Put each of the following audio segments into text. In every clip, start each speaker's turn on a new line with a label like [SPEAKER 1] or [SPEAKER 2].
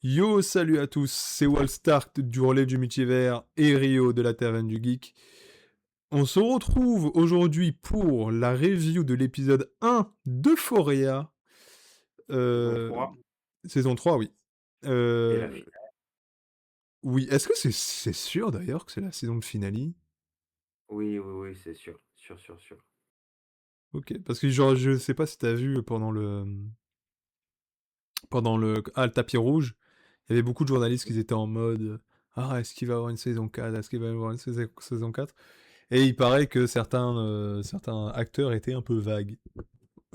[SPEAKER 1] Yo, salut à tous, c'est Wallstark du relais du multivers et Rio de la Taverne du Geek. On se retrouve aujourd'hui pour la review de l'épisode 1 d'Euphoria.
[SPEAKER 2] Saison
[SPEAKER 1] Euh,
[SPEAKER 2] 3
[SPEAKER 1] saison 3, oui.
[SPEAKER 2] et la
[SPEAKER 1] Euh,
[SPEAKER 2] finale.
[SPEAKER 1] oui, est-ce que c'est sûr d'ailleurs que c'est la saison de finale?
[SPEAKER 2] Oui, oui, oui, c'est sûr, sûr, sûr, sûr.
[SPEAKER 1] Ok, parce que genre, je sais pas si t'as vu le tapis rouge, il y avait beaucoup de journalistes qui étaient en mode ah, est-ce qu'il va y avoir une saison 4? Est-ce qu'il va y avoir une saison 4? Et il paraît que certains acteurs étaient un peu vagues.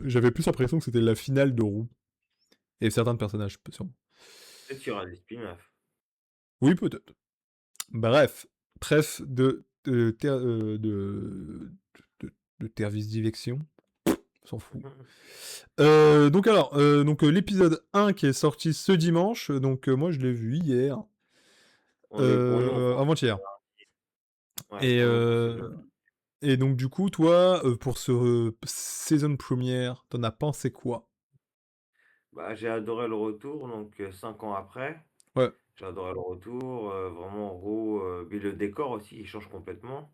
[SPEAKER 1] J'avais plus l'impression que c'était la finale de Roux. Et certains personnages, sûrement.
[SPEAKER 2] Peut-être qu'il y aura des spin-offs.
[SPEAKER 1] Oui, peut-être. Bref. Trêve de Tervis Divection. On s'en fout. Donc l'épisode 1 qui est sorti ce dimanche, moi je l'ai vu hier,
[SPEAKER 2] Pour nous, enfin,
[SPEAKER 1] avant-hier.
[SPEAKER 2] ouais,
[SPEAKER 1] Et,
[SPEAKER 2] pour nous, enfin, c'est le.
[SPEAKER 1] euh, et donc du coup, toi, pour ce saison première, t'en as pensé quoi?
[SPEAKER 2] Bah, j'ai adoré le retour, donc 5 ans après.
[SPEAKER 1] Ouais.
[SPEAKER 2] J'ai adoré le retour, vraiment Raw, puis le décor aussi, il change complètement.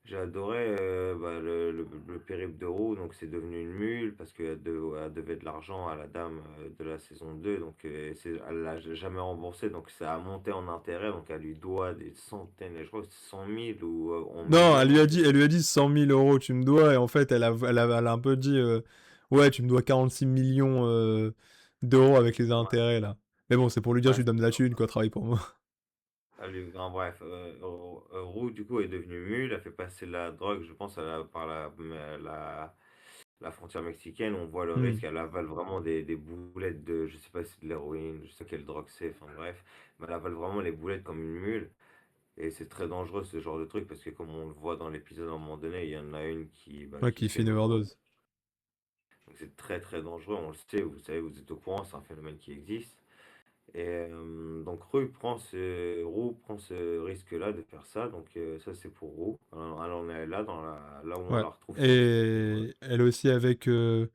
[SPEAKER 2] J'ai adoré bah, le périple de Roux, donc c'est devenu une mule parce elle devait de l'argent à la dame de la saison 2, donc elle l'a jamais remboursé, donc ça a monté en intérêt, donc elle lui doit des centaines, je crois que c'est 100 000 ou en
[SPEAKER 1] Non,
[SPEAKER 2] millions.
[SPEAKER 1] elle lui a dit 100 000 euros tu me dois, et en fait, elle a un peu dit, ouais, tu me dois 46 millions d'euros avec les
[SPEAKER 2] Ouais,
[SPEAKER 1] intérêts, là. Mais bon, c'est pour lui dire, je
[SPEAKER 2] ouais,
[SPEAKER 1] lui donne de la thune, quoi, travaille pour moi.
[SPEAKER 2] enfin, bref, Roux du coup est devenue mule, elle fait passer la drogue, je pense, par la frontière mexicaine, on voit le
[SPEAKER 1] Hmm.
[SPEAKER 2] risque, elle avale vraiment des boulettes de, je sais pas si c'est de l'héroïne, je sais quelle drogue c'est, enfin bref, mais elle avale vraiment les boulettes comme une mule, et c'est très dangereux ce genre de truc, parce que comme on le voit dans l'épisode à un moment donné, il y en a une
[SPEAKER 1] Ouais,
[SPEAKER 2] qui
[SPEAKER 1] qui fait
[SPEAKER 2] fait
[SPEAKER 1] une
[SPEAKER 2] une overdose,
[SPEAKER 1] overdose.
[SPEAKER 2] donc c'est très très dangereux, on le sait, vous savez, vous êtes au courant, c'est un phénomène qui existe, et donc Roux prend ce risque-là de faire ça, donc ça c'est pour Roux, alors elle en est là, là où on
[SPEAKER 1] Ouais.
[SPEAKER 2] la retrouve sur le set d'épisode.
[SPEAKER 1] Et elle aussi avec une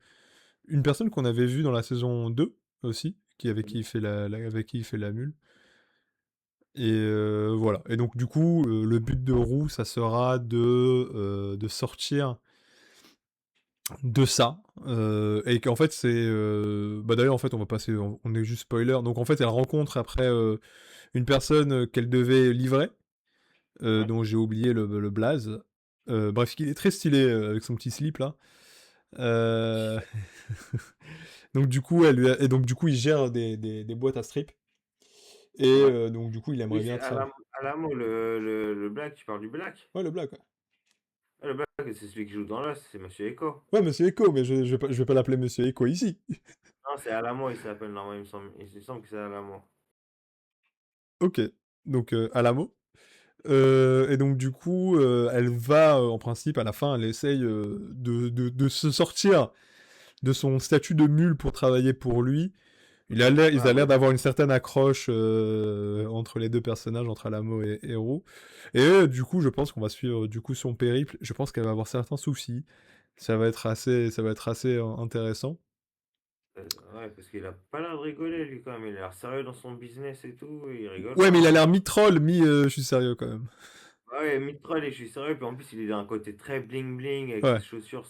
[SPEAKER 1] personne qu'on avait vue dans la saison 2 aussi, avec qui il fait avec qui il fait la mule. Et voilà. Et donc, du coup, le but de Roux, ça sera de sortir de ça, et qu'en fait c'est bah d'ailleurs en fait on va passer, on est juste spoiler, donc en fait elle rencontre après une personne qu'elle devait livrer,
[SPEAKER 2] Ouais.
[SPEAKER 1] dont j'ai oublié le blaze, bref, qu'il est très stylé avec son petit slip là, euh... donc du coup et donc du coup il gère des boîtes à strip, et
[SPEAKER 2] Ouais.
[SPEAKER 1] donc du coup il aimerait
[SPEAKER 2] Oui,
[SPEAKER 1] bien
[SPEAKER 2] c'est
[SPEAKER 1] de ça.
[SPEAKER 2] Alamo, le black, tu parles du black?
[SPEAKER 1] Ouais, le blague, ouais.
[SPEAKER 2] Ah, le black, c'est celui qui joue dans Lost, c'est Monsieur Echo.
[SPEAKER 1] Ouais, Monsieur Echo, mais je vais pas l'appeler Monsieur Echo ici.
[SPEAKER 2] Non, c'est Alamo, il s'appelle normalement, il me semble que c'est Alamo.
[SPEAKER 1] Ok, donc Alamo. Et donc du coup, elle va, en principe, à la fin, elle essaye de se sortir de son statut de mule pour travailler pour lui.
[SPEAKER 2] Ouais,
[SPEAKER 1] Ils a l'air
[SPEAKER 2] après,
[SPEAKER 1] d'avoir une certaine accroche entre les deux personnages, entre Alamo et Roux. Et du coup, je pense qu'on va suivre du coup son périple. Je pense qu'elle va avoir certains soucis. Ça va être assez intéressant.
[SPEAKER 2] ouais, parce qu'il a pas l'air de rigoler, lui, quand même. Il a l'air sérieux dans son business et tout, il rigole
[SPEAKER 1] Ouais,
[SPEAKER 2] pas,
[SPEAKER 1] mais il a
[SPEAKER 2] hein.
[SPEAKER 1] l'air mi-troll, je suis sérieux quand même.
[SPEAKER 2] Ouais, mid-troll, et je suis sérieux, puis en plus, il a un côté très bling-bling, avec ses
[SPEAKER 1] Ouais,
[SPEAKER 2] chaussures,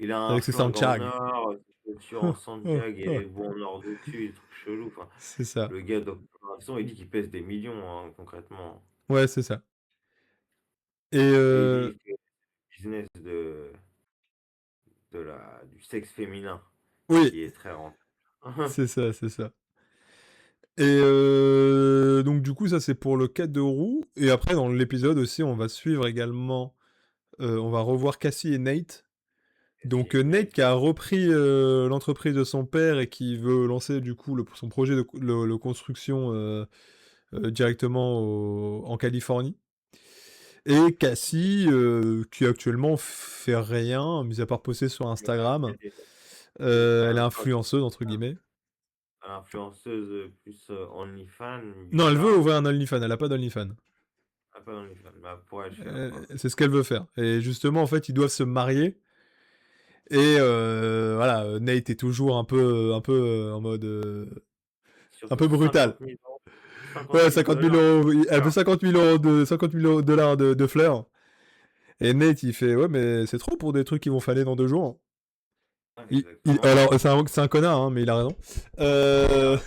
[SPEAKER 2] il a un
[SPEAKER 1] avec ses
[SPEAKER 2] flingue en
[SPEAKER 1] Santiago.
[SPEAKER 2] or, ses chaussures en Santiago, et les bouts en or dessus, des trucs chelous, enfin.
[SPEAKER 1] C'est ça.
[SPEAKER 2] Le gars, donc, de toute façon, il dit qu'il pèse des millions, hein, concrètement.
[SPEAKER 1] Ouais, c'est ça. Et
[SPEAKER 2] Et il fait le business du sexe féminin,
[SPEAKER 1] oui,
[SPEAKER 2] qui est très rentable.
[SPEAKER 1] c'est ça, c'est ça. Et donc du coup ça c'est pour le cas de Roux. Et après dans l'épisode aussi on va suivre également, on va revoir Cassie et Nate. Donc Nate qui a repris l'entreprise de son père et qui veut lancer du coup son projet de construction directement en Californie. Et Cassie qui actuellement fait rien, mis à part poster sur Instagram. Elle est influenceuse entre guillemets.
[SPEAKER 2] Influenceuse plus OnlyFans,
[SPEAKER 1] Non, elle veut
[SPEAKER 2] bizarre.
[SPEAKER 1] ouvrir un OnlyFans, elle a pas d'OnlyFans.
[SPEAKER 2] Ah, pas OnlyFans, bah, pour elle faire, quoi.
[SPEAKER 1] C'est ce qu'elle veut faire. Et justement, en fait, ils doivent se marier. Et voilà, Nate est toujours un peu en mode un
[SPEAKER 2] sur
[SPEAKER 1] peu brutal.
[SPEAKER 2] 50 000 euros. 50
[SPEAKER 1] Ouais,
[SPEAKER 2] 000
[SPEAKER 1] 50 000
[SPEAKER 2] dollars.
[SPEAKER 1] euros, elle veut 50 000 euros dollars de fleurs. Et Nate, il fait, ouais, mais c'est trop pour des trucs qui vont faner dans 2 jours.
[SPEAKER 2] Ouais, exactement.
[SPEAKER 1] Alors, c'est un connard, hein, mais il a raison.
[SPEAKER 2] Il
[SPEAKER 1] Euh...
[SPEAKER 2] a,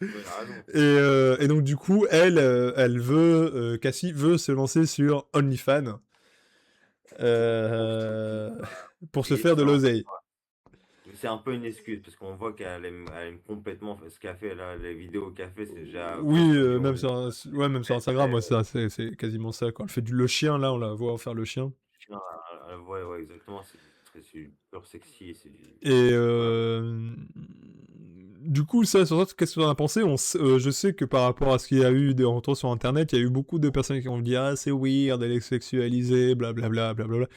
[SPEAKER 2] il a raison.
[SPEAKER 1] et donc, du coup, Cassie veut se lancer sur OnlyFans
[SPEAKER 2] Pour
[SPEAKER 1] euh, pour se
[SPEAKER 2] payer
[SPEAKER 1] faire de
[SPEAKER 2] ça, en fait.
[SPEAKER 1] l'oseille.
[SPEAKER 2] C'est un peu une excuse parce qu'on voit qu'elle aime complètement ce qu'elle fait là, les vidéos qu'elle fait, c'est déjà
[SPEAKER 1] Oui,
[SPEAKER 2] plusieurs millions
[SPEAKER 1] même
[SPEAKER 2] de
[SPEAKER 1] même sur Instagram, moi, c'est quasiment ça, quoi. Elle fait le chien, là, on la voit faire le chien.
[SPEAKER 2] vues. Ouais, ouais, exactement. C'est du pur sexy.
[SPEAKER 1] Et
[SPEAKER 2] Voilà.
[SPEAKER 1] du coup, ça, sur ça, qu'est-ce que tu en as pensé? Je sais que par rapport à ce qu'il y a eu de retours sur Internet, il y a eu beaucoup de personnes qui ont dit ah c'est weird, elle est sexualisée, blablabla, blablabla.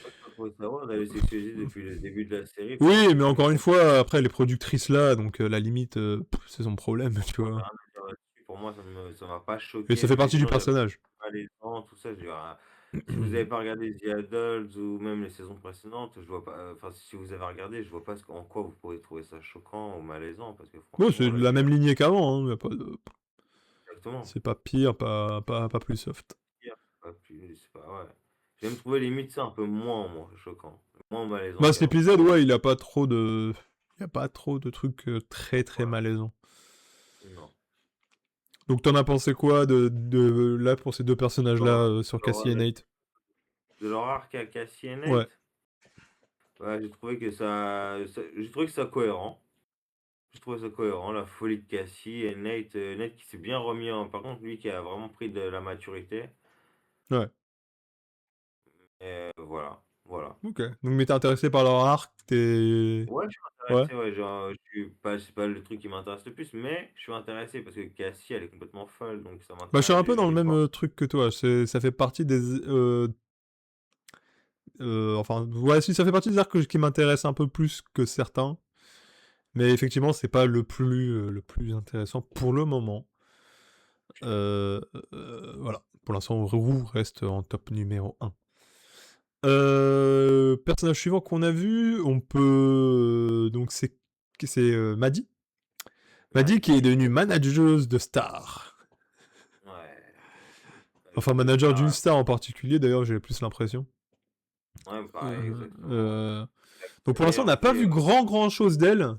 [SPEAKER 2] Moi, je trouve ça va, on avait sexualisé depuis le début de la série. Enfin,
[SPEAKER 1] Oui, mais
[SPEAKER 2] moi, je
[SPEAKER 1] encore une
[SPEAKER 2] trouve
[SPEAKER 1] fois, après les productrices là, donc la limite, c'est son problème, tu
[SPEAKER 2] moi, j'ai
[SPEAKER 1] vois.
[SPEAKER 2] rien à dire là-dessus. Pour moi, ça m'a pas
[SPEAKER 1] Et ça
[SPEAKER 2] choqué.
[SPEAKER 1] fait
[SPEAKER 2] Même les
[SPEAKER 1] partie du
[SPEAKER 2] gens, ils
[SPEAKER 1] personnage.
[SPEAKER 2] malaisant, tout ça. Je dis, si vous avez pas regardé The Adults ou même les saisons précédentes, je vois pas. Enfin, si vous avez regardé, je vois pas en quoi vous pourriez trouver ça choquant ou malaisant, parce que
[SPEAKER 1] Bon, c'est
[SPEAKER 2] franchement, là,
[SPEAKER 1] la même lignée qu'avant, hein, y a pas
[SPEAKER 2] exactement.
[SPEAKER 1] c'est pas pire, pas plus soft.
[SPEAKER 2] Pire, pas plus, c'est pas, ouais. J'ai même trouvé limite ça un peu moins choquant, moins malaisant
[SPEAKER 1] Bah, cet
[SPEAKER 2] qu'avant.
[SPEAKER 1] épisode, ouais, il a pas trop de. Il y a pas trop de trucs très très
[SPEAKER 2] Voilà.
[SPEAKER 1] malaisants.
[SPEAKER 2] Non.
[SPEAKER 1] Donc t'en as pensé quoi là pour ces deux personnages-là
[SPEAKER 2] Alors,
[SPEAKER 1] sur
[SPEAKER 2] alors,
[SPEAKER 1] Cassie et Nate?
[SPEAKER 2] de leur arc à Cassie et
[SPEAKER 1] Ouais.
[SPEAKER 2] Nate, ouais, j'ai trouvé que ça cohérent. Je trouve ça cohérent, la folie de Cassie et Nate qui s'est bien remis en. Par contre, lui qui a vraiment pris de la maturité.
[SPEAKER 1] Ouais.
[SPEAKER 2] Et voilà, voilà.
[SPEAKER 1] Ok. Donc mais t'es intéressé par leur arc, t'es.
[SPEAKER 2] Ouais, je suis
[SPEAKER 1] Ouais.
[SPEAKER 2] intéressé, ouais, genre, c'est pas le truc qui m'intéresse le plus, mais je suis intéressé parce que Cassie, elle est complètement folle, donc ça
[SPEAKER 1] Bah je suis
[SPEAKER 2] m'intéresse,
[SPEAKER 1] un peu dans le
[SPEAKER 2] j'ai
[SPEAKER 1] même
[SPEAKER 2] pas.
[SPEAKER 1] truc que toi. Ça fait partie des. Enfin, ouais, si ça fait partie des arcs qui m'intéressent un peu plus que certains. Mais effectivement, c'est pas le plus intéressant pour le moment. Euh, voilà. Pour l'instant, Roux reste en top numéro 1. Personnage suivant qu'on a vu, on peut. Donc, c'est Maddie. Maddie qui est
[SPEAKER 2] Maddy,
[SPEAKER 1] devenue manageuse de Star.
[SPEAKER 2] ouais,
[SPEAKER 1] Enfin,
[SPEAKER 2] de
[SPEAKER 1] manager d'une
[SPEAKER 2] Star,
[SPEAKER 1] star en particulier, d'ailleurs, j'ai plus l'impression.
[SPEAKER 2] ouais, pareil,
[SPEAKER 1] Euh,
[SPEAKER 2] exactement.
[SPEAKER 1] euh, Donc,
[SPEAKER 2] La
[SPEAKER 1] pour l'instant, on
[SPEAKER 2] meilleure
[SPEAKER 1] n'a pas vu
[SPEAKER 2] player,
[SPEAKER 1] grand chose d'elle.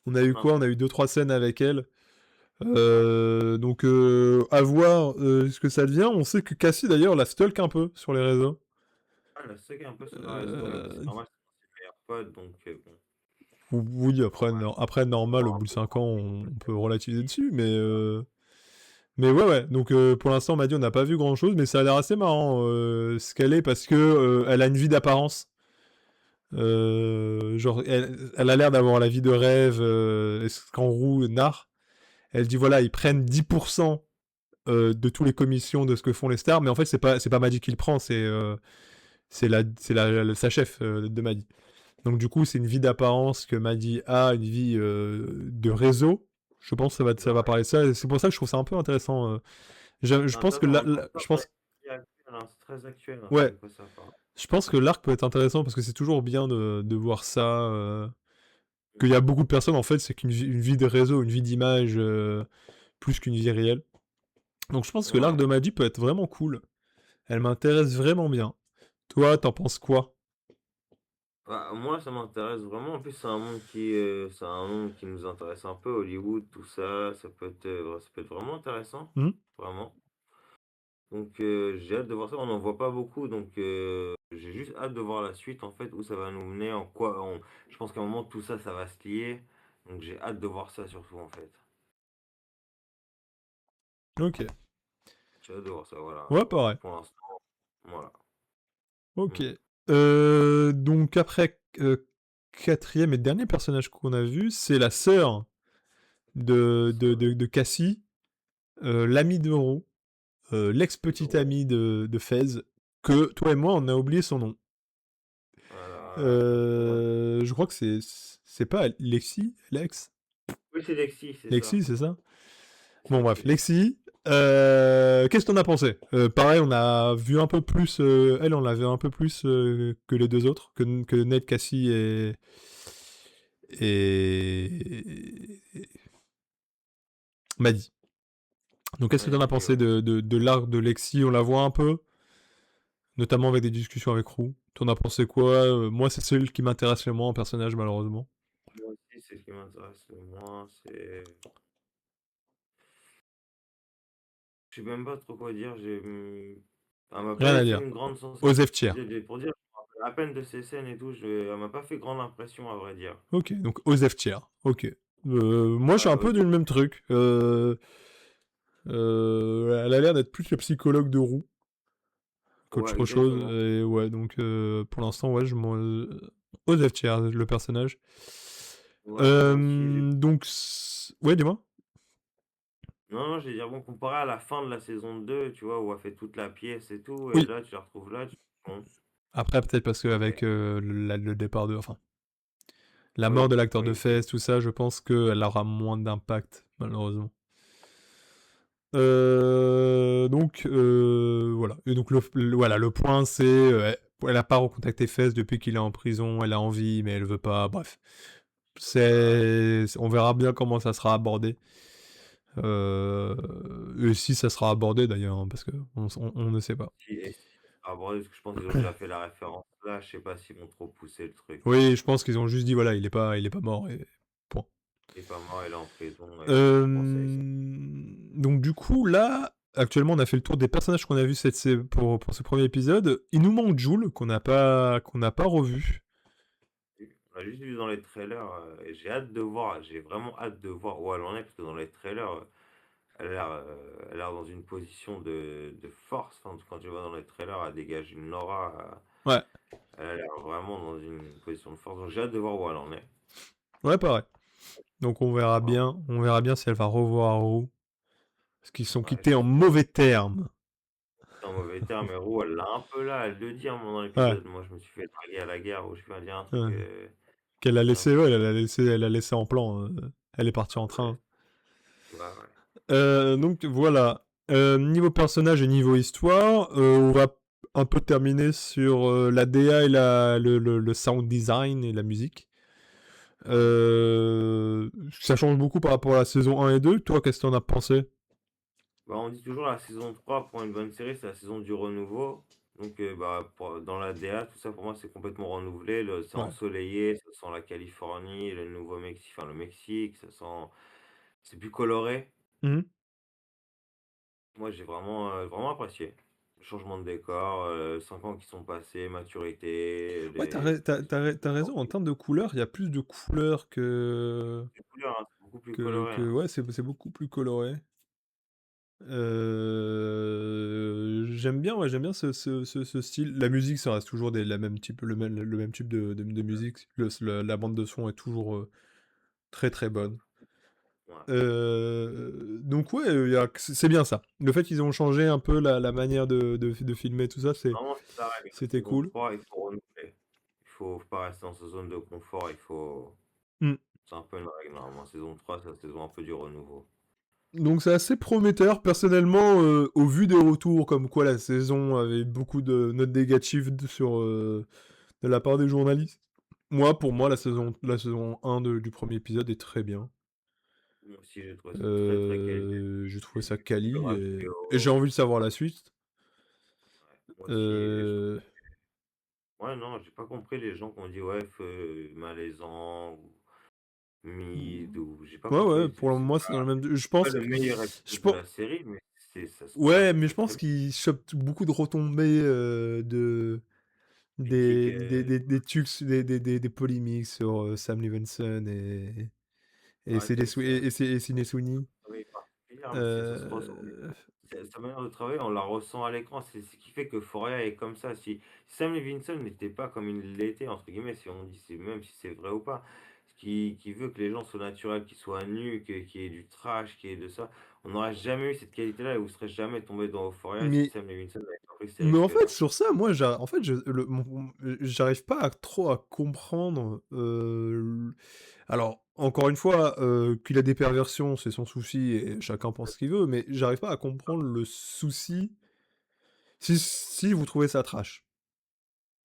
[SPEAKER 1] On a eu quoi?
[SPEAKER 2] non,
[SPEAKER 1] On a eu 2-3 scènes avec elle. Donc, à voir ce que ça devient. On sait que Cassie, d'ailleurs, la stalk un peu sur les réseaux.
[SPEAKER 2] elle se un peu sur le réseau, mais bon, c'est
[SPEAKER 1] Euh,
[SPEAKER 2] normal, c'est ses meilleurs potes, donc bon,
[SPEAKER 1] oui,
[SPEAKER 2] normal.
[SPEAKER 1] après, normal, au
[SPEAKER 2] Prends un
[SPEAKER 1] bout de
[SPEAKER 2] peu
[SPEAKER 1] 5 ans, on peut relativiser
[SPEAKER 2] de
[SPEAKER 1] dessus, mais ouais, ouais. Donc, pour l'instant, on m'a dit, on n'a pas vu grand-chose, mais ça a l'air assez marrant ce qu'elle est, parce que elle a une vie d'apparence. Genre, elle a l'air d'avoir la vie de rêve, escanroux, nard. Elle dit, voilà, ils prennent 10% de tous les commissions de ce que font les stars, mais en fait, c'est pas Maddy qui le prend, c'est sa chef de Maddy. Donc du coup, c'est une vie d'apparence que Maddy a, une vie de réseau. Je pense que ça va
[SPEAKER 2] Ouais.
[SPEAKER 1] parler de ça. Et c'est pour ça que je trouve ça un peu intéressant. Je
[SPEAKER 2] C'est
[SPEAKER 1] pense que
[SPEAKER 2] intéressant, en même temps,
[SPEAKER 1] je pense,
[SPEAKER 2] c'est actuel, hein, c'est très actuel, hein, ce
[SPEAKER 1] ouais,
[SPEAKER 2] de quoi ça parle.
[SPEAKER 1] je pense que l'arc peut être intéressant parce que c'est toujours bien de voir ça. Qu'il y
[SPEAKER 2] Mm.
[SPEAKER 1] a beaucoup de personnes en fait, c'est une vie de réseau, une vie d'image plus qu'une vie réelle. Donc je pense que l'arc
[SPEAKER 2] Ouais.
[SPEAKER 1] de Maddy peut être vraiment cool. Elle m'intéresse vraiment bien. Toi, t'en penses quoi?
[SPEAKER 2] Bah, moi, ça m'intéresse vraiment. En plus, c'est un monde qui nous intéresse un peu, Hollywood, tout ça. Ça peut être vraiment intéressant,
[SPEAKER 1] Hmm.
[SPEAKER 2] vraiment. Donc, j'ai hâte de voir ça. On n'en voit pas beaucoup, donc j'ai juste hâte de voir la suite, en fait, où ça va nous mener, je pense qu'à un moment, tout ça, ça va se lier. Donc, j'ai hâte de voir ça, surtout, en fait.
[SPEAKER 1] Ok.
[SPEAKER 2] J'ai hâte de voir ça, voilà.
[SPEAKER 1] Ouais, pareil.
[SPEAKER 2] Pour l'instant, voilà.
[SPEAKER 1] Ok.
[SPEAKER 2] Mm.
[SPEAKER 1] Donc après, quatrième et dernier personnage qu'on a vu, c'est la sœur de Cassie, l'amie de Roux, l'ex-petite
[SPEAKER 2] Oh,
[SPEAKER 1] amie de Fez, que toi et moi, on a oublié son nom.
[SPEAKER 2] voilà, exactement.
[SPEAKER 1] Je crois que c'est pas Lexi, Lex?
[SPEAKER 2] Oui, c'est Lexi, c'est ça.
[SPEAKER 1] Lexi, c'est ça?
[SPEAKER 2] C'est
[SPEAKER 1] Bon bref,
[SPEAKER 2] Lexi.
[SPEAKER 1] Lexi. Qu'est-ce que t'en as pensé? Pareil, on a vu un peu plus. Elle, on l'a vu un peu plus que les deux autres, que Ned, Cassie et m'a dit. Donc, qu'est-ce que
[SPEAKER 2] Ouais,
[SPEAKER 1] t'en as
[SPEAKER 2] j'ai dit,
[SPEAKER 1] pensé
[SPEAKER 2] ouais.
[SPEAKER 1] de l'arc de Lexi? On la voit un peu, notamment avec des discussions avec Roux. T'en as pensé quoi? Moi, c'est celle qui m'intéresse le moins en personnage, malheureusement.
[SPEAKER 2] Moi aussi, c'est ce qui m'intéresse le moins, c'est... Je sais même pas trop quoi dire, elle m'a
[SPEAKER 1] Rien
[SPEAKER 2] pas
[SPEAKER 1] à
[SPEAKER 2] fait
[SPEAKER 1] dire.
[SPEAKER 2] une grande sensation.
[SPEAKER 1] Osef Tier.
[SPEAKER 2] Pour dire, je me rappelle à peine de ces scènes et tout, elle m'a pas fait grande impression, à vrai dire.
[SPEAKER 1] Ok, donc Osef Tier. Ok. Moi, je suis
[SPEAKER 2] Ouais,
[SPEAKER 1] un peu du même truc. Elle a l'air d'être plus le psychologue de Roux
[SPEAKER 2] ouais,
[SPEAKER 1] qu'autre chose.
[SPEAKER 2] exactement.
[SPEAKER 1] Et ouais, donc pour l'instant, ouais, je m'en. Osef Tier, le personnage.
[SPEAKER 2] Ouais, moi aussi,
[SPEAKER 1] Donc, ouais, dis-moi.
[SPEAKER 2] Non, non, j'allais dire, bon, comparé à la fin de la saison 2 tu vois, où elle fait toute la pièce et tout, et
[SPEAKER 1] Oui.
[SPEAKER 2] là, tu la retrouves là, tu bon,
[SPEAKER 1] Après, peut-être parce
[SPEAKER 2] ok.
[SPEAKER 1] qu'avec le départ de. Enfin, la mort
[SPEAKER 2] Oui,
[SPEAKER 1] de l'acteur de
[SPEAKER 2] oui,
[SPEAKER 1] Fez, tout ça, je pense qu'elle aura moins d'impact, malheureusement. Donc voilà. Et donc voilà, le point c'est elle a pas recontacté Fez depuis qu'il est en prison, elle a envie mais elle veut pas. Bref,
[SPEAKER 2] bah,
[SPEAKER 1] on verra bien comment ça sera abordé. Et si ça sera abordé d'ailleurs, hein, parce que on ne sait pas.
[SPEAKER 2] si, et si, ah, bon, parce que je pense qu'ils ont déjà fait la référence là, je sais pas s'ils vont trop pousser le truc.
[SPEAKER 1] Oui, je pense qu'ils ont juste dit voilà, il est pas mort et point.
[SPEAKER 2] Il est pas mort, il est en prison, et faut penser à ça.
[SPEAKER 1] Donc du coup là, actuellement on a fait le tour des personnages qu'on a vus pour ce premier épisode. Il nous manque Jules qu'on n'a pas revu.
[SPEAKER 2] On l'a juste vu dans les trailers, et j'ai hâte de voir, j'ai vraiment hâte de voir où elle en est, parce que dans les trailers, elle a l'air dans une position de force. Enfin, quand tu vois dans les trailers, elle dégage une aura.
[SPEAKER 1] Ouais,
[SPEAKER 2] Elle a l'air vraiment dans une position de force. Donc j'ai hâte de voir où elle en est.
[SPEAKER 1] ouais pareil. Donc
[SPEAKER 2] Vraiment.
[SPEAKER 1] on verra bien si elle va revoir Roux, parce qu'ils sont
[SPEAKER 2] Ouais,
[SPEAKER 1] quittés en
[SPEAKER 2] j'espère.
[SPEAKER 1] mauvais termes.
[SPEAKER 2] C'est un mauvais terme, mais Roux, elle l'a un peu là. Elle le dit à un moment dans
[SPEAKER 1] Ouais,
[SPEAKER 2] l'épisode. Moi, je me suis fait draguer à la guerre, où je peux dire un truc
[SPEAKER 1] ouais. Qu'elle a
[SPEAKER 2] bien
[SPEAKER 1] laissé, ouais,
[SPEAKER 2] fou.
[SPEAKER 1] elle a laissé en plan. Elle est partie en
[SPEAKER 2] Ouais,
[SPEAKER 1] train.
[SPEAKER 2] ouais, ouais.
[SPEAKER 1] Donc voilà. Niveau personnage et niveau histoire, on va un peu terminer sur la DA et le sound design et la musique.
[SPEAKER 2] Ouais.
[SPEAKER 1] Ça change beaucoup par rapport à la saison 1 et 2. Toi, qu'est-ce que t'en as pensé?
[SPEAKER 2] Bah, on dit toujours la saison 3 pour une bonne série, c'est la saison du renouveau. Donc, bah, dans la DA, tout ça pour moi, c'est complètement renouvelé. C'est
[SPEAKER 1] Ouais.
[SPEAKER 2] ensoleillé, ça sent la Californie, le Nouveau-Mexique, enfin le Mexique, ça sent. C'est plus coloré.
[SPEAKER 1] Mhm.
[SPEAKER 2] Moi, j'ai vraiment apprécié. Le changement de décor, 5 ans qui sont passés, maturité,
[SPEAKER 1] Ouais, t'as raison. En termes de couleurs, il y a plus de couleurs
[SPEAKER 2] les couleurs, hein, c'est beaucoup plus coloré, hein.
[SPEAKER 1] ouais, c'est beaucoup plus coloré. J'aime bien, ouais, j'aime bien ce style. La musique, ça reste toujours le même type de musique. La bande de son est toujours très très bonne.
[SPEAKER 2] Ouais.
[SPEAKER 1] Donc ouais, c'est bien ça. Le fait qu'ils ont changé un peu la manière de filmer tout ça,
[SPEAKER 2] Vraiment, c'est la règle. La
[SPEAKER 1] c'était
[SPEAKER 2] saison
[SPEAKER 1] cool.
[SPEAKER 2] 3 il faut renouveler. Faut pas rester dans sa zone de confort, il faut.
[SPEAKER 1] Mm.
[SPEAKER 2] C'est un peu une règle, normalement. Saison 3 c'est la saison un peu du renouveau.
[SPEAKER 1] Donc c'est assez prometteur. Personnellement, au vu des retours, comme quoi la saison avait beaucoup de notes négatives de la part des journalistes. Pour moi, la saison 1 du premier épisode est très bien.
[SPEAKER 2] Moi aussi, j'ai trouvé ça très très qualitatif.
[SPEAKER 1] J'ai trouvé
[SPEAKER 2] J'ai
[SPEAKER 1] ça
[SPEAKER 2] vu
[SPEAKER 1] quali
[SPEAKER 2] plusieurs
[SPEAKER 1] et j'ai
[SPEAKER 2] vidéos.
[SPEAKER 1] envie de savoir la suite.
[SPEAKER 2] Moi aussi, et je trouve.
[SPEAKER 1] Euh,
[SPEAKER 2] Ouais, non, j'ai pas compris les gens qui ont dit ouais, malaisant ou mid ou j'ai pas
[SPEAKER 1] Ouais, ouais,
[SPEAKER 2] compris.
[SPEAKER 1] pour
[SPEAKER 2] C'est
[SPEAKER 1] moi, c'est dans le même.
[SPEAKER 2] pas le meilleur
[SPEAKER 1] Je
[SPEAKER 2] épisode de
[SPEAKER 1] pense,
[SPEAKER 2] la série, mais
[SPEAKER 1] ouais,
[SPEAKER 2] ça
[SPEAKER 1] mais je
[SPEAKER 2] passe très
[SPEAKER 1] pense
[SPEAKER 2] bien.
[SPEAKER 1] qu'il chope beaucoup de retombées
[SPEAKER 2] Critique,
[SPEAKER 1] des trucs, des polémiques sur Sam Levinson et
[SPEAKER 2] ouais,
[SPEAKER 1] Sydney Sweeney.
[SPEAKER 2] travail particulière, mais ça se ressent.
[SPEAKER 1] Euh,
[SPEAKER 2] Sa manière de travailler, on la ressent à l'écran. C'est ce qui fait que Foria est comme ça. Si Sam Levinson n'était pas comme il l'était, entre guillemets, si on dit même si c'est vrai ou pas, ce qui veut que les gens soient naturels, qu'ils soient nus, qu'il y ait du trash, qu'il y ait de ça, on n'aurait jamais eu cette qualité-là et vous ne serez jamais tombé dans Euphoria si
[SPEAKER 1] mais
[SPEAKER 2] Sam Levinson n'avait pas pris cette
[SPEAKER 1] Mais en fait,
[SPEAKER 2] risque-là.
[SPEAKER 1] sur ça, moi, en fait, j'arrive pas trop à comprendre. Alors, encore une fois, qu'il a des perversions, c'est son souci et chacun pense ce qu'il veut, mais j'arrive pas à comprendre le souci. Si vous trouvez ça trash,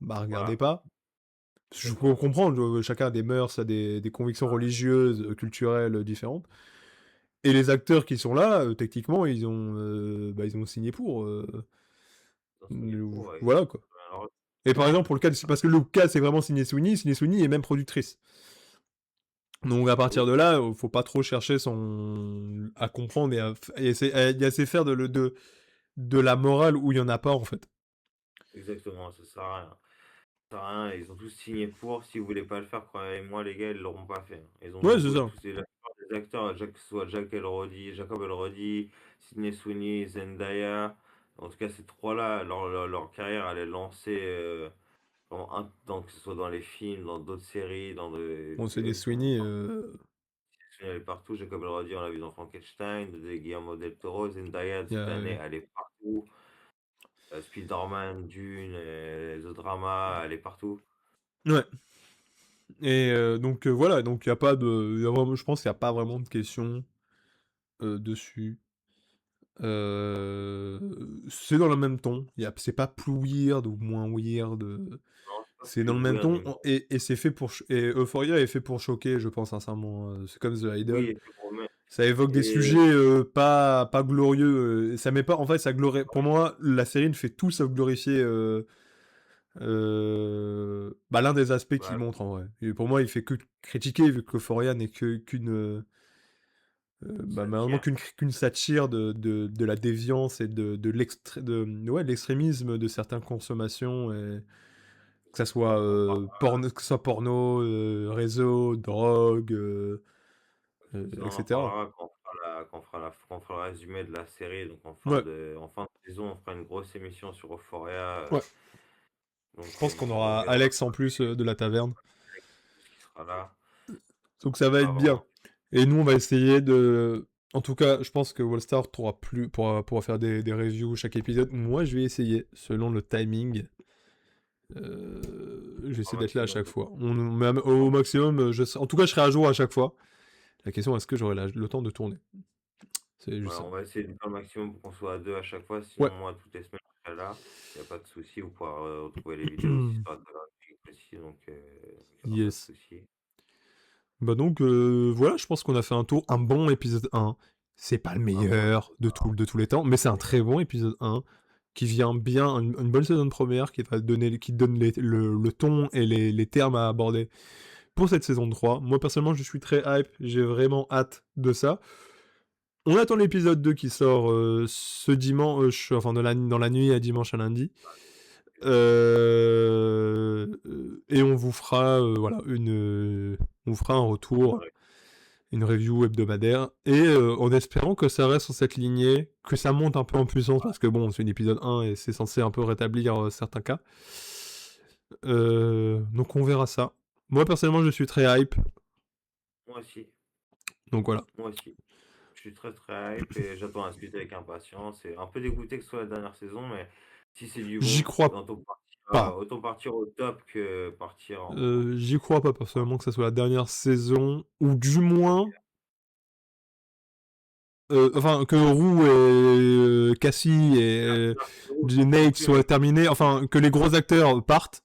[SPEAKER 1] bah regardez
[SPEAKER 2] Voilà,
[SPEAKER 1] pas. Je peux comprendre, chacun a des mœurs, a des convictions
[SPEAKER 2] ouais,
[SPEAKER 1] religieuses, culturelles différentes. Et les acteurs qui sont là, techniquement, ils ont signé pour.
[SPEAKER 2] Dans Singapour, ouais.
[SPEAKER 1] Voilà quoi.
[SPEAKER 2] Alors,
[SPEAKER 1] Et par exemple, pour le cas, parce que le cas, c'est vraiment Sydney Sweeney est même productrice. Donc à partir
[SPEAKER 2] oui,
[SPEAKER 1] de là, faut pas trop chercher à comprendre et essayer de faire de la morale où il y en a pas en fait.
[SPEAKER 2] exactement, ça sert à rien. Ça sert à rien, ils ont tous signé pour. Si vous voulez pas le faire, croyez-moi, les gars, ils l'auront pas fait. Ils ont
[SPEAKER 1] Ouais, c'est
[SPEAKER 2] beaucoup,
[SPEAKER 1] ça.
[SPEAKER 2] tous la plupart des acteurs, que ce soit Jacob Elordi, Sydney Sweeney, Zendaya. En tout cas, ces trois-là, leur carrière, elle est lancée que ce soit dans les films, dans d'autres séries,
[SPEAKER 1] Bon, c'est des Sweeney.
[SPEAKER 2] elle est partout. Jacob Elordi, on l'a vu dans Frankenstein, de Guillermo del Toro. Zendaya, de
[SPEAKER 1] Il y
[SPEAKER 2] cette
[SPEAKER 1] a,
[SPEAKER 2] année, elle est partout. Spider-Man, Dune, The Drama, elle est partout.
[SPEAKER 1] ouais. Et donc voilà, donc il y a pas de, je pense qu'il y a pas vraiment de questions dessus. Euh, c'est dans le même ton. C'est pas plus weird ou moins weird.
[SPEAKER 2] Non, c'est pas
[SPEAKER 1] C'est
[SPEAKER 2] plus
[SPEAKER 1] dans le même
[SPEAKER 2] weird ni
[SPEAKER 1] ton
[SPEAKER 2] moins.
[SPEAKER 1] et c'est fait et Euphoria est fait pour choquer, je pense sincèrement. C'est comme The Idol.
[SPEAKER 2] Oui, c'est pour mettre.
[SPEAKER 1] Ça évoque des
[SPEAKER 2] Et
[SPEAKER 1] sujets pas glorieux. Ça met pas. En fait, pour moi, la série ne fait tout sauf glorifier. L'un des aspects qu'il
[SPEAKER 2] bah,
[SPEAKER 1] montre en vrai. Et pour moi, il fait que critiquer vu que Euphoria n'est
[SPEAKER 2] ça
[SPEAKER 1] malheureusement
[SPEAKER 2] tire.
[SPEAKER 1] qu'une satire de la déviance et de l'extrémisme de certaines consommations, et que ça soit
[SPEAKER 2] On parle,
[SPEAKER 1] porno, réseau, drogue,
[SPEAKER 2] ça, on en
[SPEAKER 1] etc.
[SPEAKER 2] parlera quand on fera le résumé de la série. Donc
[SPEAKER 1] Ouais,
[SPEAKER 2] en fin de saison, on fera une grosse émission sur Euphoria.
[SPEAKER 1] ouais. Je
[SPEAKER 2] Donc
[SPEAKER 1] pense qu'on
[SPEAKER 2] on
[SPEAKER 1] aura
[SPEAKER 2] reviendra
[SPEAKER 1] Alex en plus de la taverne.
[SPEAKER 2] avec tout ce qui sera là.
[SPEAKER 1] Donc ça va
[SPEAKER 2] Ah,
[SPEAKER 1] être bien.
[SPEAKER 2] vraiment.
[SPEAKER 1] Et nous, on va essayer de. En tout cas, je pense que Wallstar pourra faire des reviews chaque épisode. Moi, je vais essayer, selon le timing.
[SPEAKER 2] Un
[SPEAKER 1] J'essaie d'être là à
[SPEAKER 2] maximum
[SPEAKER 1] chaque
[SPEAKER 2] de
[SPEAKER 1] fois.
[SPEAKER 2] temps.
[SPEAKER 1] Au maximum, en tout cas, je serai à jour à chaque fois. La question, est-ce que j'aurai le temps de tourner? C'est juste
[SPEAKER 2] Voilà,
[SPEAKER 1] ça.
[SPEAKER 2] on va essayer de faire le maximum pour qu'on soit à deux à chaque fois.
[SPEAKER 1] Ouais.
[SPEAKER 2] Sinon, moi, toutes les semaines, je serai là. Il n'y a pas de souci. Vous pourrez retrouver les vidéos aussi sur la télé aussi. Donc, il n'y aura pas de
[SPEAKER 1] Yes.
[SPEAKER 2] souci.
[SPEAKER 1] Bah donc, voilà, je pense qu'on a fait un tour. Un bon épisode 1. C'est pas le
[SPEAKER 2] Un bon
[SPEAKER 1] meilleur de tous les temps, mais c'est un très bon épisode 1 qui vient bien, une bonne saison de première qui donne le ton et les termes à aborder pour cette saison 3. Moi, personnellement, je suis très hype. J'ai vraiment hâte de ça. On attend l'épisode 2 qui sort ce dimanche, enfin dans la nuit à dimanche à lundi. Et on vous fera on vous fera un retour, une review hebdomadaire, et en espérant que ça reste sur cette lignée, que ça monte un peu en puissance, parce que bon, c'est un épisode 1 et c'est censé un peu rétablir certains cas. Donc on verra ça. Moi personnellement, je suis très hype,
[SPEAKER 2] Moi aussi.
[SPEAKER 1] donc voilà.
[SPEAKER 2] Moi aussi. Je suis très très hype et j'attends la suite avec impatience. Et un peu dégoûté que ce soit la dernière saison, mais si c'est du
[SPEAKER 1] J'y
[SPEAKER 2] bon,
[SPEAKER 1] crois pas.
[SPEAKER 2] autant partir au top que partir
[SPEAKER 1] J'y crois pas personnellement que ça soit la dernière saison, ou du moins, enfin que Roux et Cassie et Nate soient terminés, enfin que les gros acteurs partent,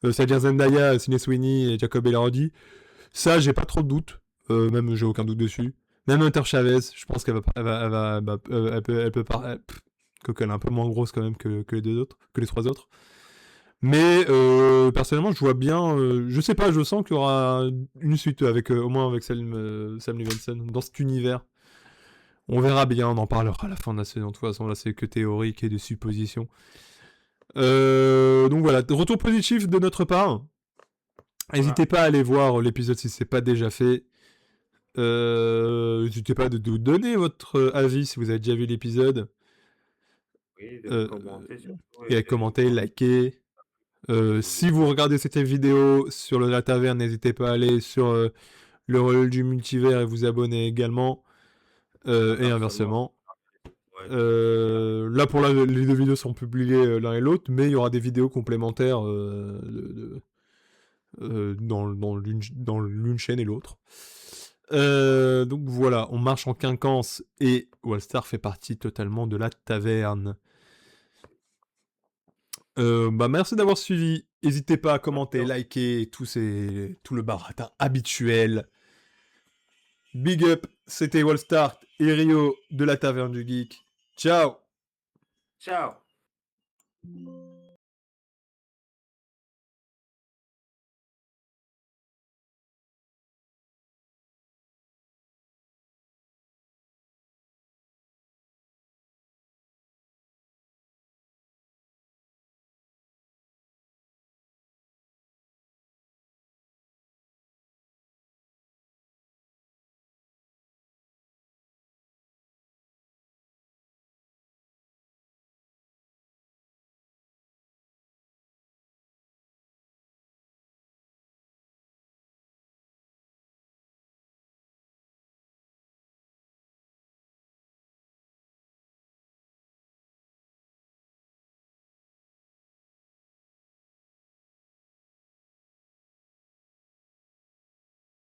[SPEAKER 1] c'est-à-dire Zendaya, Sydney Sweeney et Jacob Elordi. Ça, j'ai pas trop de doutes, même j'ai aucun doute dessus. Même Hunter Chavez, je pense qu'elle va, elle peut pas, quoique elle est un peu moins grosse quand même que les deux autres, que les trois autres. Mais personnellement, je vois bien, je sais pas, je sens qu'il y aura une suite avec au moins avec Sam Levinson dans cet univers. On verra bien, on en parlera à la fin de la saison. De toute façon, là, c'est que théorique et de suppositions. Donc voilà, retour positif de notre part.
[SPEAKER 2] voilà.
[SPEAKER 1] N'hésitez pas à aller voir l'épisode si c'est pas déjà fait. N'hésitez pas de donner votre avis si vous avez déjà vu l'épisode.
[SPEAKER 2] Oui, de
[SPEAKER 1] Euh,
[SPEAKER 2] commenter surtout
[SPEAKER 1] et à
[SPEAKER 2] et de
[SPEAKER 1] commenter,
[SPEAKER 2] voir
[SPEAKER 1] liker.
[SPEAKER 2] si vous
[SPEAKER 1] Si vous regardez cette vidéo sur la taverne, n'hésitez pas à aller sur le relais du multivers et vous abonner également. Et
[SPEAKER 2] inversement.
[SPEAKER 1] inversement.
[SPEAKER 2] Ouais, tout ce qui se passe.
[SPEAKER 1] Là, pour les deux vidéos sont publiées l'un et l'autre, mais il y aura des vidéos complémentaires dans l'une chaîne et l'autre. Donc voilà, on marche en quinconce et Wallstar fait partie totalement de la taverne. Merci d'avoir suivi. N'hésitez pas à commenter, liker, tout le baratin habituel. Big up, c'était Wallstart et Rio de la Taverne du Geek. Ciao.
[SPEAKER 2] Ciao!